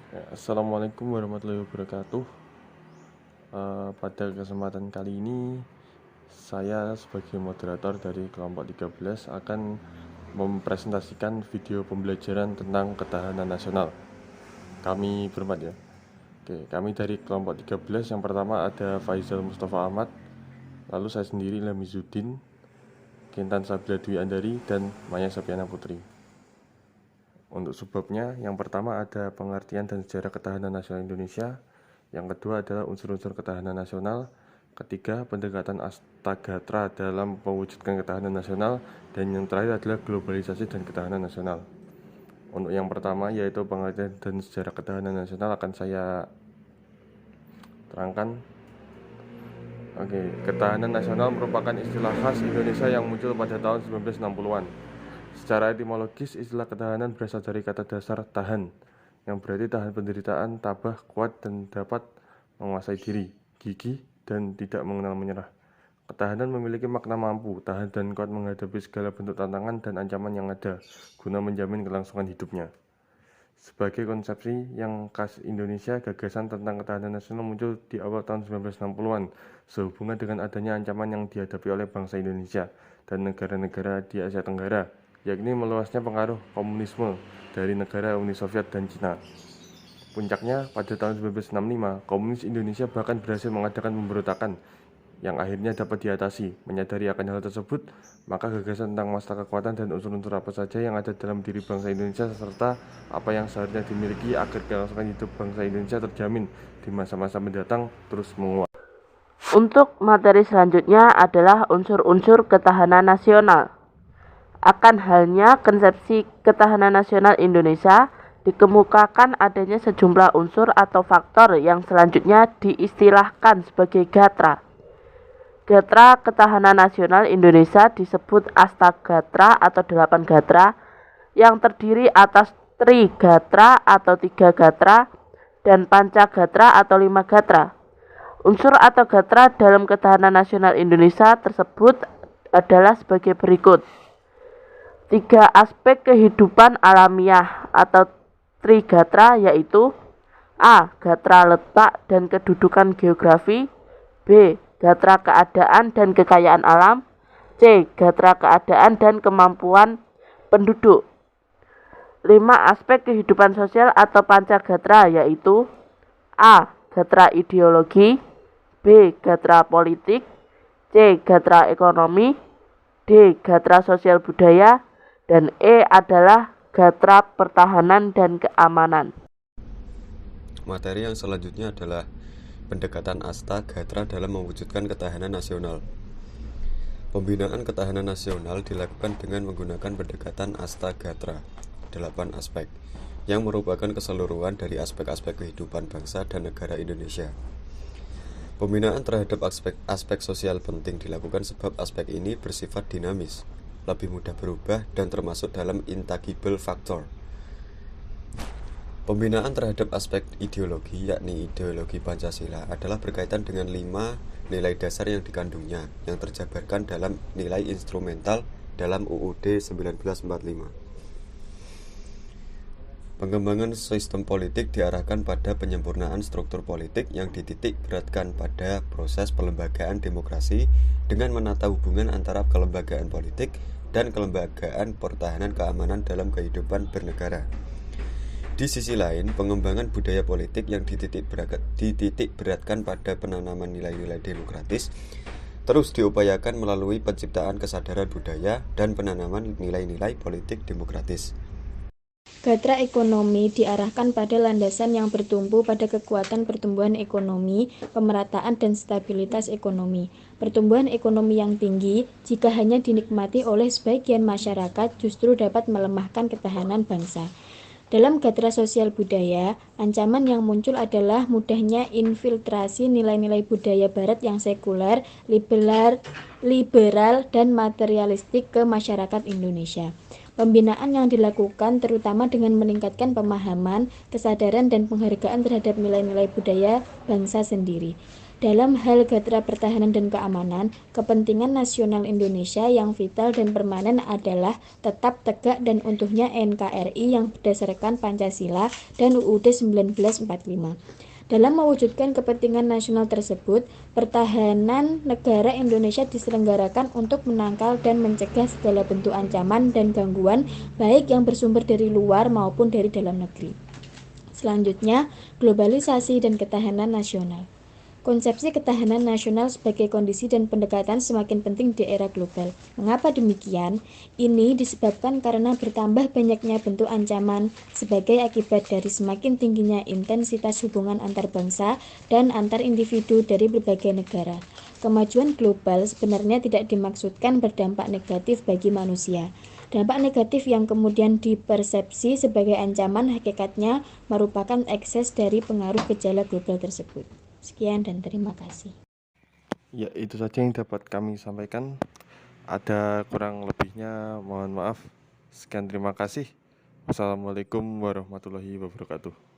Assalamualaikum warahmatullahi wabarakatuh. Pada kesempatan kali ini, saya sebagai moderator dari kelompok 13 akan mempresentasikan video pembelajaran tentang ketahanan nasional. Kami berempat ya. Oke, kami dari kelompok 13, yang pertama ada Faizal Mustafa Ahmad, lalu saya sendiri Lamizuddin, Kintan Sabila Dwi Andari, dan Maya Sapiana Putri. Untuk subbabnya, yang pertama ada pengertian dan sejarah ketahanan nasional Indonesia. Yang kedua adalah unsur-unsur ketahanan nasional. Ketiga, pendekatan Astagatra dalam mewujudkan ketahanan nasional. Dan yang terakhir adalah globalisasi dan ketahanan nasional. Untuk yang pertama, yaitu pengertian dan sejarah ketahanan nasional, akan saya terangkan. Ketahanan nasional merupakan istilah khas Indonesia yang muncul pada tahun 1960-an. Secara etimologis, istilah ketahanan berasal dari kata dasar tahan, yang berarti tahan penderitaan, tabah, kuat, dan dapat menguasai diri, gigih, dan tidak mengenal menyerah. Ketahanan memiliki makna mampu, tahan dan kuat menghadapi segala bentuk tantangan dan ancaman yang ada, guna menjamin kelangsungan hidupnya. Sebagai konsepsi yang khas Indonesia, gagasan tentang ketahanan nasional muncul di awal tahun 1960-an, sehubungan dengan adanya ancaman yang dihadapi oleh bangsa Indonesia dan negara-negara di Asia Tenggara, yakni meluasnya pengaruh komunisme dari negara Uni Soviet dan Cina. Puncaknya, pada tahun 1965, komunis Indonesia bahkan berhasil mengadakan pemberontakan yang akhirnya dapat diatasi. Menyadari akan hal tersebut, maka gagasan tentang masalah kekuatan dan unsur-unsur apa saja yang ada dalam diri bangsa Indonesia serta apa yang seharusnya dimiliki agar kelangsungan hidup bangsa Indonesia terjamin di masa-masa mendatang terus menguat. Untuk materi selanjutnya adalah unsur-unsur ketahanan nasional. Akan halnya konsepsi ketahanan nasional Indonesia, dikemukakan adanya sejumlah unsur atau faktor yang selanjutnya diistilahkan sebagai gatra. Gatra ketahanan nasional Indonesia disebut Astagatra atau 8 gatra yang terdiri atas Trigatra atau 3 gatra dan Pancagatra atau 5 gatra. Unsur atau gatra dalam ketahanan nasional Indonesia tersebut adalah sebagai berikut. 3 aspek kehidupan alamiah atau Trigatra yaitu A. Gatra letak dan kedudukan geografi, B. Gatra keadaan dan kekayaan alam, C. Gatra keadaan dan kemampuan penduduk. 5 aspek kehidupan sosial atau Pancagatra yaitu A. Gatra ideologi, B. Gatra politik, C. Gatra ekonomi, D. Gatra sosial budaya, dan E adalah gatra pertahanan dan keamanan. Materi yang selanjutnya adalah pendekatan Astagatra dalam mewujudkan ketahanan nasional. Pembinaan ketahanan nasional dilakukan dengan menggunakan pendekatan Astagatra, 8 aspek, yang merupakan keseluruhan dari aspek-aspek kehidupan bangsa dan negara Indonesia. Pembinaan terhadap aspek sosial penting dilakukan sebab aspek ini bersifat dinamis, lebih mudah berubah, dan termasuk dalam intangible factor. Pembinaan terhadap aspek ideologi, yakni ideologi Pancasila, adalah berkaitan dengan 5 nilai dasar yang dikandungnya, yang terjabarkan dalam nilai instrumental dalam UUD 1945. Pengembangan sistem politik diarahkan pada penyempurnaan struktur politik yang dititik beratkan pada proses pelembagaan demokrasi dengan menata hubungan antara kelembagaan politik dan kelembagaan pertahanan keamanan dalam kehidupan bernegara. Di sisi lain, pengembangan budaya politik yang dititik beratkan pada penanaman nilai-nilai demokratis terus diupayakan melalui penciptaan kesadaran budaya dan penanaman nilai-nilai politik demokratis. Gatra ekonomi diarahkan pada landasan yang bertumpu pada kekuatan pertumbuhan ekonomi, pemerataan dan stabilitas ekonomi. Pertumbuhan ekonomi yang tinggi, jika hanya dinikmati oleh sebagian masyarakat, justru dapat melemahkan ketahanan bangsa. Dalam gatra sosial budaya, ancaman yang muncul adalah mudahnya infiltrasi nilai-nilai budaya barat yang sekuler, liberal, dan materialistik ke masyarakat Indonesia. Pembinaan yang dilakukan terutama dengan meningkatkan pemahaman, kesadaran, dan penghargaan terhadap nilai-nilai budaya bangsa sendiri. Dalam hal gatra pertahanan dan keamanan, kepentingan nasional Indonesia yang vital dan permanen adalah tetap tegak dan utuhnya NKRI yang berdasarkan Pancasila dan UUD 1945. Dalam mewujudkan kepentingan nasional tersebut, pertahanan negara Indonesia diselenggarakan untuk menangkal dan mencegah segala bentuk ancaman dan gangguan, baik yang bersumber dari luar maupun dari dalam negeri. Selanjutnya, globalisasi dan ketahanan nasional. Konsepsi ketahanan nasional sebagai kondisi dan pendekatan semakin penting di era global. Mengapa demikian? Ini disebabkan karena bertambah banyaknya bentuk ancaman sebagai akibat dari semakin tingginya intensitas hubungan antar bangsa dan antar individu dari berbagai negara. Kemajuan global sebenarnya tidak dimaksudkan berdampak negatif bagi manusia. Dampak negatif yang kemudian dipersepsi sebagai ancaman hakikatnya merupakan ekses dari pengaruh gejala global tersebut. Sekian dan terima kasih. Ya, itu saja yang dapat kami sampaikan. Ada kurang lebihnya, mohon maaf. Sekian, terima kasih. Wassalamualaikum warahmatullahi wabarakatuh.